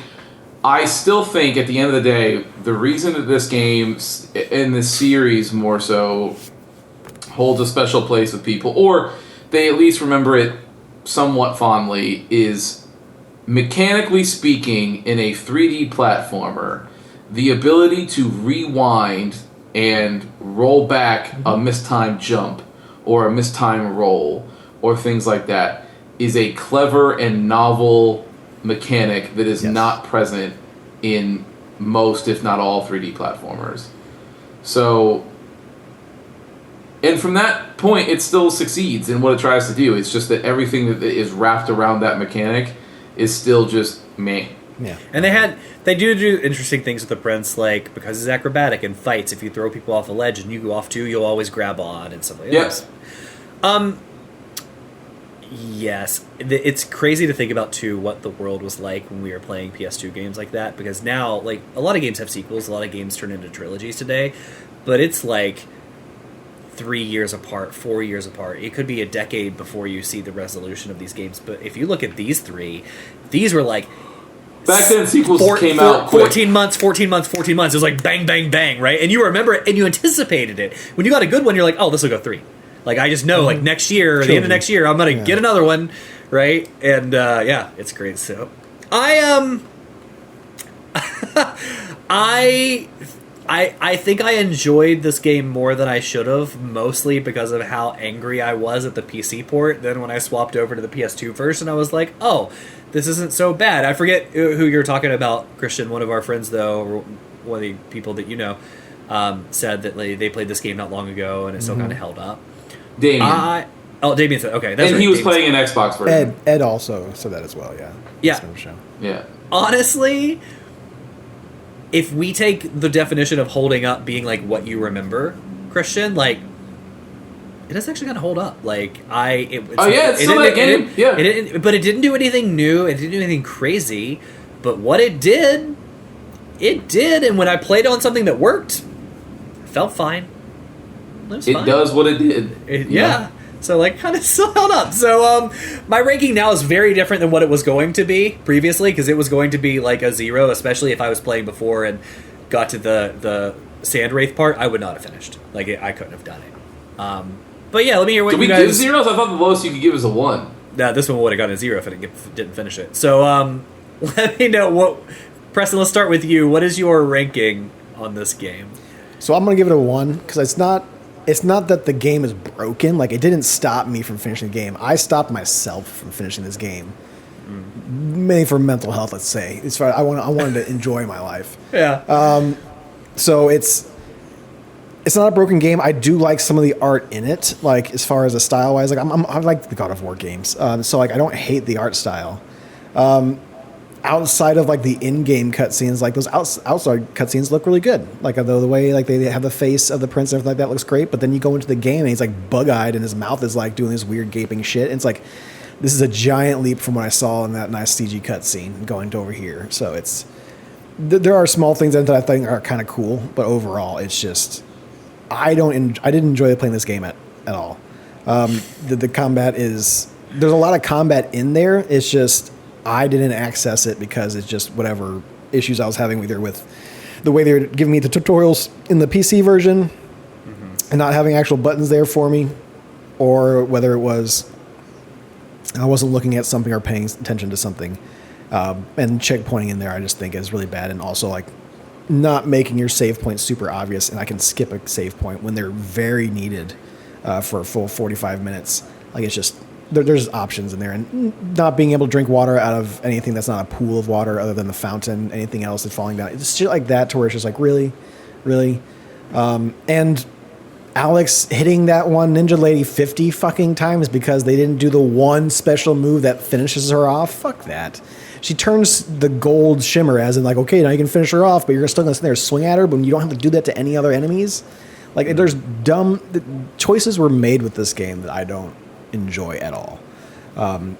I still think at the end of the day, the reason that this game, in this series more so, holds a special place with people, or they at least remember it somewhat fondly, is, mechanically speaking, in a 3D platformer, the ability to rewind and roll back a mistimed jump or a mistimed roll or things like that is a clever and novel mechanic that is not present in most, if not all, 3D platformers. So, and from that point, it still succeeds in what it tries to do. It's just that everything that is wrapped around that mechanic is still just meh. Yeah. And they do interesting things with the Prince, like, because it's acrobatic and fights, if you throw people off a ledge and you go off too, you'll always grab on and stuff like that. Yes. Yes, it's crazy to think about, too, what the world was like when we were playing PS2 games like that, because now, like, a lot of games have sequels, a lot of games turn into trilogies today, but it's like 3 years apart, 4 years apart. It could be a decade before you see the resolution of these games, but if you look at these three, these were like... Back then, sequels came out quick. 14 months. It was like bang, bang, bang, right? And you remember it, and you anticipated it. When you got a good one, you're like, oh, this will go 3. Like, I just know, like, next year, or the end of next year, I'm going to get another one, right? And, yeah, it's great. So, I think I enjoyed this game more than I should have, mostly because of how angry I was at the PC port. Then when I swapped over to the PS2 version, I was like, oh, this isn't so bad. I forget who you're talking about, Christian. One of our friends, though, or one of the people that you know, said that they played this game not long ago, and it still kind of held up. Damien. Damien said, okay. That's and right, he was Damien playing an Xbox version. Ed also said that as well, yeah. Yeah. Yeah. Honestly, if we take the definition of holding up being like what you remember, Christian, like, it is actually going to hold up. Like, it's still that game. Yeah. But it didn't do anything new. It didn't do anything crazy. But what it did. And when I played on something that worked, it felt fine. It does what it did. Yeah. So, like, kind of still held up. So, my ranking now is very different than what it was going to be previously, because it was going to be, like, a 0, especially if I was playing before and got to the Sand Wraith part. I would not have finished. Like, I couldn't have done it. But, yeah, let me hear what you guys... Did we give zeros? I thought the lowest you could give is a 1. Nah, this one would have gotten a 0 if it didn't finish it. So, let me know what... Preston, let's start with you. What is your ranking on this game? So I'm going to give it a 1, because it's not that the game is broken. Like, it didn't stop me from finishing the game. I stopped myself from finishing this game. Mainly for mental health, let's say. As far I wanted to enjoy my life. Yeah. So it's not a broken game. I do like some of the art in it, like, as far as the style wise. Like, I like the God of War games. So, like, I don't hate the art style. Outside of, like, the in-game cutscenes, like, those outside cutscenes look really good. Like, the way, like, they have the face of the prince and everything like that looks great. But then you go into the game and he's, like, bug-eyed and his mouth is, like, doing this weird gaping shit. And it's like, this is a giant leap from what I saw in that nice CG cutscene going to over here. So it's... There are small things that I think are kind of cool, but overall, it's just... I didn't enjoy playing this game at all. The combat is... There's a lot of combat in there. It's just... I didn't access it because it's just whatever issues I was having either with the way they were giving me the tutorials in the PC version and not having actual buttons there for me, or whether it was I wasn't looking at something or paying attention to something. And checkpointing in there I just think is really bad, and also, like, not making your save points super obvious, and I can skip a save point when they're very needed for a full 45 minutes. Like, it's just... There's options in there, and not being able to drink water out of anything that's not a pool of water other than the fountain, anything else that's falling down. It's shit like that to where it's just like, really? And Alex hitting that one ninja lady 50 fucking times because they didn't do the one special move that finishes her off. Fuck that. She turns the gold shimmer as in like, okay, now you can finish her off, but you're still going to sit there and swing at her, but you don't have to do that to any other enemies. Like, there's choices were made with this game that I don't enjoy at all.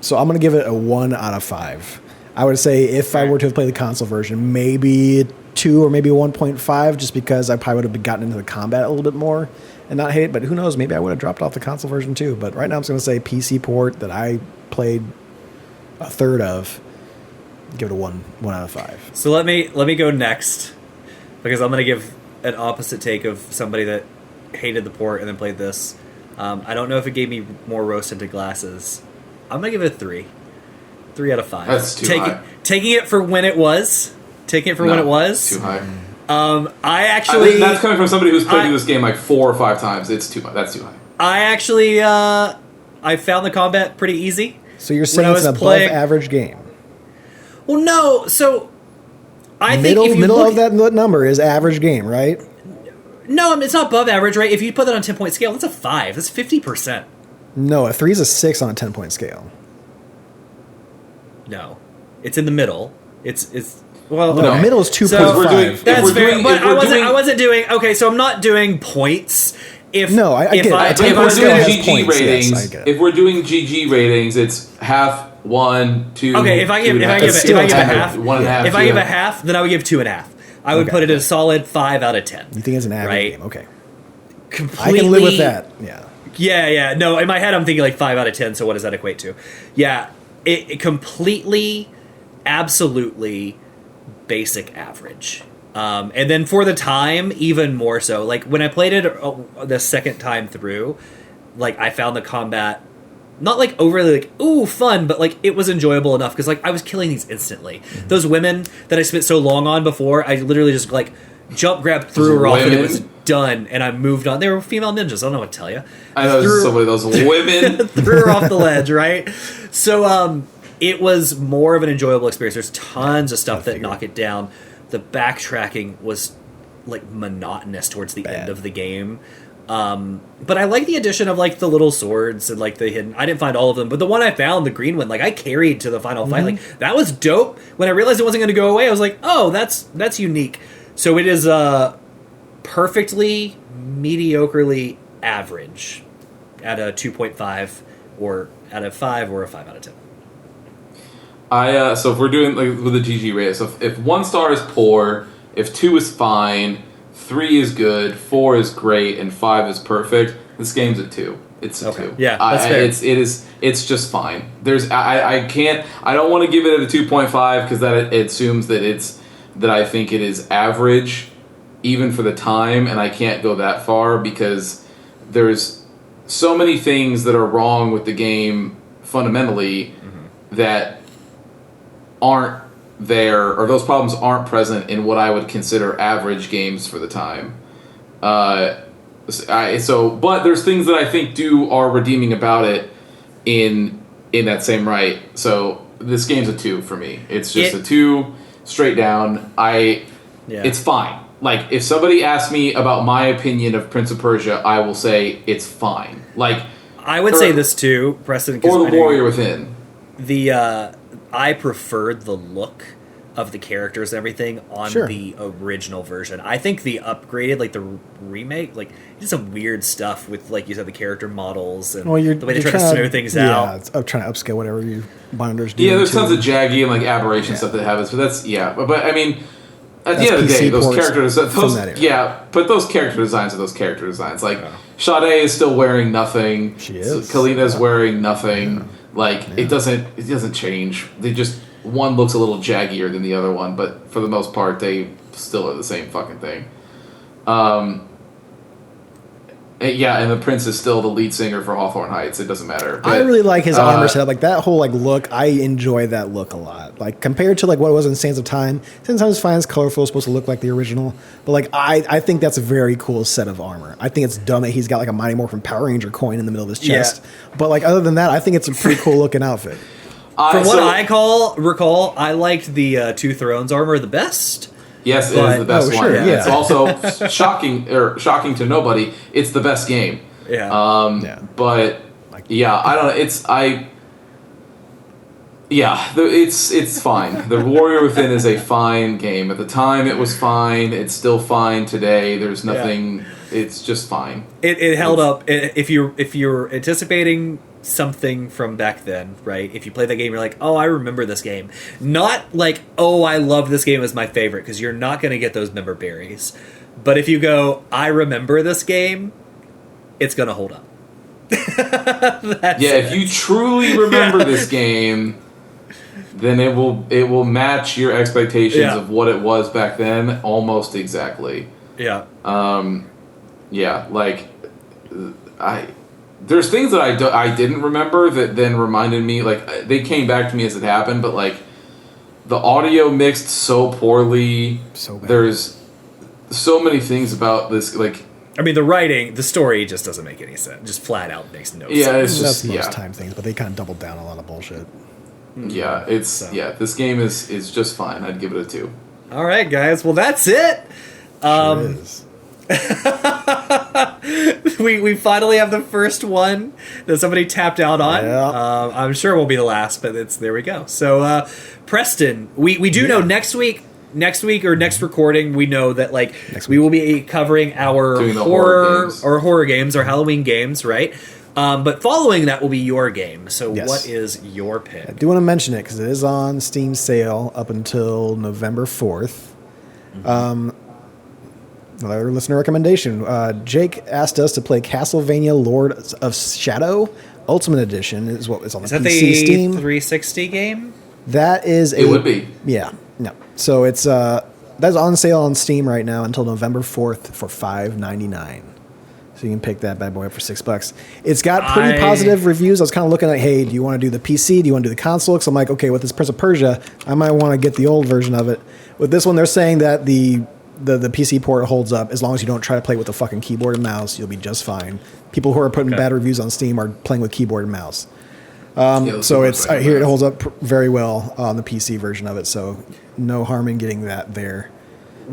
So I'm going to give it a 1 out of 5. I would say if I were to have played the console version, maybe 2 or maybe 1.5, just because I probably would have gotten into the combat a little bit more and not hate it. But who knows? Maybe I would have dropped off the console version too. But right now I'm just going to say PC port that I played a third of. Give it a 1 out of 5. So let me go next, because I'm going to give an opposite take of somebody that hated the port and then played this. I don't know if it gave me more rose-tinted glasses. I'm going to give it a 3. 3 out of 5. That's too high. Taking it for when it was. Taking it for when it was. Too high. I think that's coming from somebody who's played this game like 4 or 5 times. It's too high. That's too high. I actually I found the combat pretty easy. So you're saying it's an above average game? Well, no. So I think middle of that number is average game, right? No, it's not above average, right? If you put that on a 10-point scale, that's a 5. That's 50%. No, a 3 is a 6 on a 10-point scale. No, it's in the middle. It's well, no, okay. middle is 2.5. That's fair, but I wasn't doing. Okay, so I'm not doing points. I get it. If we're doing GG ratings, if we're doing GG ratings, it's half, 1, 2. Okay, if I give a half, 1.5. If I give a half, then I would give 2.5. I would put it at a solid 5 out of 10. You think it's an average game? Okay. Completely, I can live with that. Yeah. Yeah. No, in my head, I'm thinking like 5 out of 10. So what does that equate to? Yeah, it completely, absolutely basic average. And then for the time, even more so. Like when I played it the second time through, like I found the combat not like overly like ooh fun, but like it was enjoyable enough because like I was killing these instantly. Mm-hmm. Those women that I spent so long on before, I literally just like jump grabbed, threw her off, and it was done. And I moved on. They were female ninjas. I don't know what to tell you. I know somebody those women threw her off the ledge, right? So it was more of an enjoyable experience. There's tons of stuff that knock it down. The backtracking was like monotonous towards the end of the game. But I like the addition of like the little swords and like the hidden. I didn't find all of them, but the one I found, the green one, like I carried to the final fight. Like that was dope. When I realized it wasn't going to go away, I was like, oh, that's unique. So it is perfectly mediocrely average at a 2.5 or at a 5 or a 5 out of 10. So if we're doing like with the GG rate, so if 1 star is poor, if 2 is fine, 3 is good, 4 is great, and 5 is perfect, this game's a 2. It's a 2. Yeah, that's fair. It's just fine. I don't want to give it a 2.5 because that it assumes that I think it is average, even for the time, and I can't go that far because there's so many things that are wrong with the game fundamentally that aren't there, or those problems aren't present in what I would consider average games for the time. But there's things that I think are redeeming about it in that same right. So this game's a 2 for me. It's just a 2 straight down. It's fine. Like if somebody asks me about my opinion of Prince of Persia, I will say it's fine. Like I would say this too, Preston, or the Warrior Within. I preferred the look of the characters and everything on the original version. I think the upgraded, like the remake, like did some weird stuff with, like you said, the character models and the way they try to smooth things out. Yeah, it's trying to upscale whatever you monitors do. Yeah, there's tons of jaggy and like aberration stuff that happens, but that's but I mean, at the end of the day, those characters, but those character designs are those character designs. Like Sade is still wearing nothing. She is. Kalina's wearing nothing. Yeah. Like it doesn't change. They just one looks a little jaggier than the other one, but for the most part, they still are the same fucking thing. And the Prince is still the lead singer for Hawthorne Heights. It doesn't matter. But, I really like his armor setup. Like that whole like look, I enjoy that look a lot. Like compared to like what it was in Sands of Time. Sands of Time is fine, it's colorful, it's supposed to look like the original. But like I think that's a very cool set of armor. I think it's dumb that he's got like a Mighty Morphin Power Ranger coin in the middle of his chest. Yeah. But like other than that, I think it's a pretty cool looking outfit. From what I recall, I liked the Two Thrones armor the best. Yes, it But- is the best Oh, one. sure, And yeah. it's also shocking to nobody. It's the best game. Yeah. Yeah. But yeah, I don't know. It's fine. The Warrior Within is a fine game. At the time, it was fine. It's still fine today. There's nothing. It's just fine. It held up. If you're anticipating something from back then, right? If you play that game, you're like, oh, I remember this game. Not like, oh, I love this game as my favorite, because you're not going to get those member berries. But if you go, I remember this game, it's going to hold up. If you truly remember this game, then it will match your expectations of what it was back then almost exactly. Yeah. There's things that I didn't remember that then reminded me, like, they came back to me as it happened, but, like, the audio mixed so poorly. So bad. There's so many things about this, like... I mean, the writing, the story just doesn't make any sense. Just flat out makes no Yeah, sense. it's That's just... most time things, but they kind of doubled down on a lot of bullshit. Yeah, this game is just fine. I'd give it a 2. All right, guys. Well, that's it. Sure is. We finally have the first one that somebody tapped out on. Yeah. I'm sure it won't be the last, but there we go. So, Preston, we do know next week or next recording, we know that we will be covering our Doing the horror games, our Halloween games, right? But following that will be your game. So, Yes. what is your pick? I do want to mention it because it is on Steam sale up until November 4th. Another listener recommendation. Jake asked us to play Castlevania Lord of Shadow Ultimate Edition is what is on the Is that PC the Steam. 360 game? That is It would be. Yeah. No. So it's that's on sale on Steam right now until November 4th for $5.99. So you can pick that bad boy up for $6. It's got pretty positive reviews. I was kind of looking at, hey, do you want to do the PC? Do you want to do the console? So I'm like, okay, with this Prince of Persia, I might want to get the old version of it. With this one, they're saying that the PC port holds up as long as you don't try to play with the fucking keyboard and mouse. You'll be just fine. People who are putting bad reviews on Steam are playing with keyboard and mouse. So I hear it holds up very well on the PC version of it. So no harm in getting that there.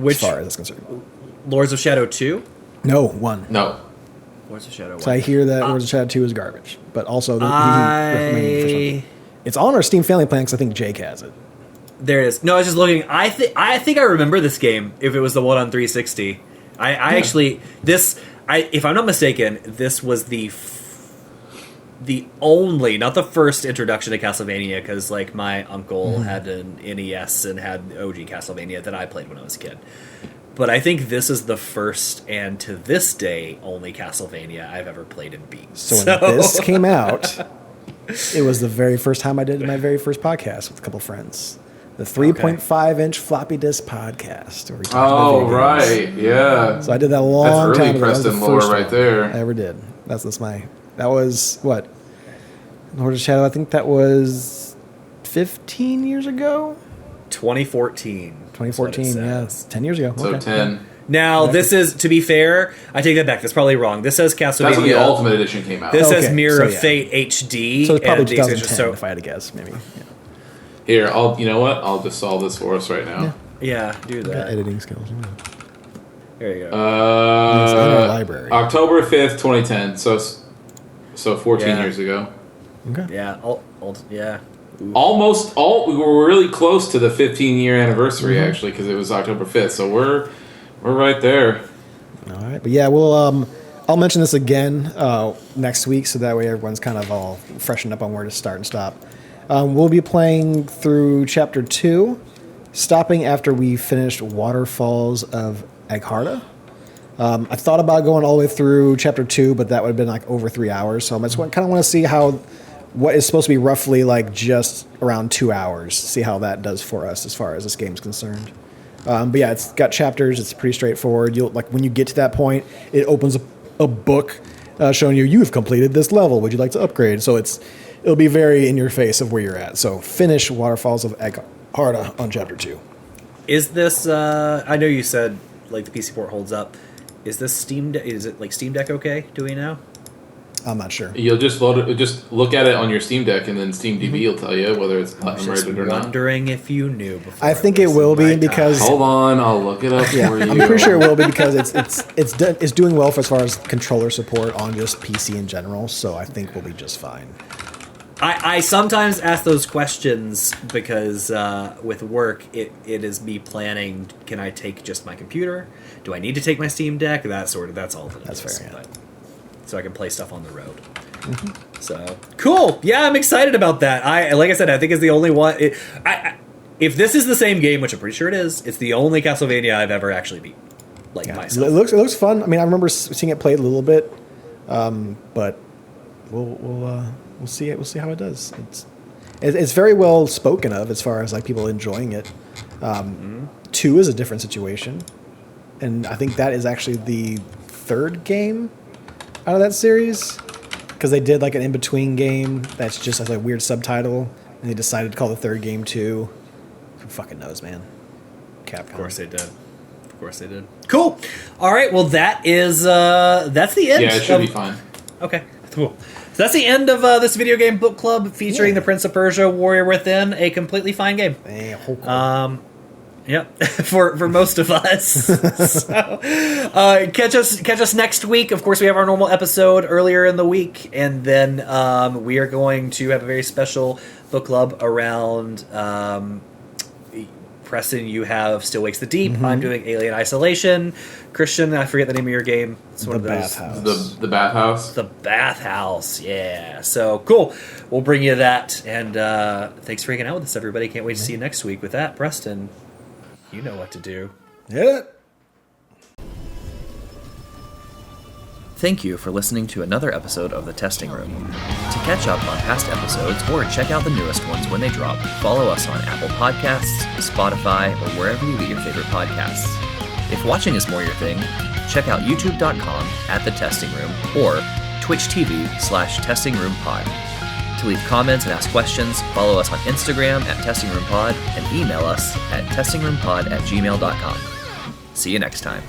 As far as that's concerned. Lords of Shadow 2? No, 1. No. Lords of Shadow 1. So I hear that Lords of Shadow 2 is garbage. But also, he recommended it for something. It's on our Steam Family Plan because I think Jake has it. There it is. No, I was just looking. I think I remember this game. If it was the one on 360, actually if I'm not mistaken, this was the only, not the first introduction to Castlevania, because my uncle had an NES and had OG Castlevania that I played when I was a kid. But I think this is the first and to this day only Castlevania I've ever played and beat. So when this came out, it was the very first time I did my very first podcast with a couple friends. The 3.5-inch floppy disk podcast. Where we talked about video games. Right, yeah. So I did that a long That's time early ago. That was the Preston lore first right one there. I ever did. That was what? Lord of Shadow, I think that was 15 years ago? 2014. 2014, yeah. It's 10 years ago. So Okay. 10. Now, this is, to be fair, I take that back. That's probably wrong. This says Castlevania. That's when the Ultimate Edition came out. This says Okay, Mirror so of yeah. Fate HD. So it's probably and the 2010 extension- if I had to guess, maybe. Yeah. Here, you know what? I'll just solve this for us right now. Yeah, do Got that. editing skills. Yeah. There you go. It's in our library. October 5th, 2010. So 14 Yeah. years ago. Okay. Yeah, yeah. We were really close to the 15-year anniversary actually, because it was October 5th. So we're right there. All right, but yeah, I'll mention this again next week, so that way everyone's kind of all freshened up on where to start and stop. We'll be playing through Chapter 2, stopping after we finished Waterfalls of Agharda. I thought about going all the way through Chapter 2, but that would have been over 3 hours, so I just kind of want to see what is supposed to be roughly just around 2 hours, see how that does for us as far as this game's concerned. But yeah, it's got chapters. It's pretty straightforward. When you get to that point, it opens a book showing you've completed this level. Would you like to upgrade? So it'll be very in your face of where you're at. So finish Waterfalls of Agharda on Chapter 2. Is this, I know you said, the PC port holds up. Is this Steam Deck? Is it Steam Deck okay? Do we know? I'm not sure. You'll just just look at it on your Steam Deck, and then Steam DB will tell you whether it's platinum rated or not. Wondering if you knew before. I think it will be because. Hold on, I'll look it up for you. I'm pretty sure it will be because it's doing well for as far as controller support on just PC in general. So I think we'll be just fine. I sometimes ask those questions because with work, it is me planning. Can I take just my computer? Do I need to take my Steam Deck? That's all that That's is. fair. Yeah. But, so I can play stuff on the road. So cool. Yeah, I'm excited about that. Like I said, I think it's the only one. If this is the same game, which I'm pretty sure it is, it's the only Castlevania I've ever actually beat. Myself. It looks fun. I mean, I remember seeing it played a little bit, but we'll see it. We'll see how it does. It's very well spoken of as far as like people enjoying it. 2 is a different situation, and I think that is actually the 3rd game out of that series, because they did like an in-between game that's just has a weird subtitle, and they decided to call the 3rd game 2. Who fucking knows, man? Capcom. Of course they did. Cool. All right. Well, that's the end. Yeah, it should be fine. Okay. Cool. So that's the end of this video game book club featuring the Prince of Persia: Warrior Within, a completely fine game. Yep, for most of us. So, catch us next week. Of course, we have our normal episode earlier in the week, and then we are going to have a very special book club around. Preston, you have Still Wakes the Deep. I'm doing Alien Isolation. Christian, I forget the name of your game. It's one of those. The bathhouse. The bathhouse. Yeah. So cool. We'll bring you that, and thanks for hanging out with us, everybody. Can't wait to see you next week. With that, Preston. You know what to do. Hit it. Thank you for listening to another episode of The Testing Room. To catch up on past episodes or check out the newest ones when they drop, follow us on Apple Podcasts, Spotify, or wherever you get your favorite podcasts. If watching is more your thing, check out youtube.com/thetestingroom or twitch.tv/testingroompod. To leave comments and ask questions, follow us on Instagram @testingroompod and email us at testingroompod@gmail.com. See you next time.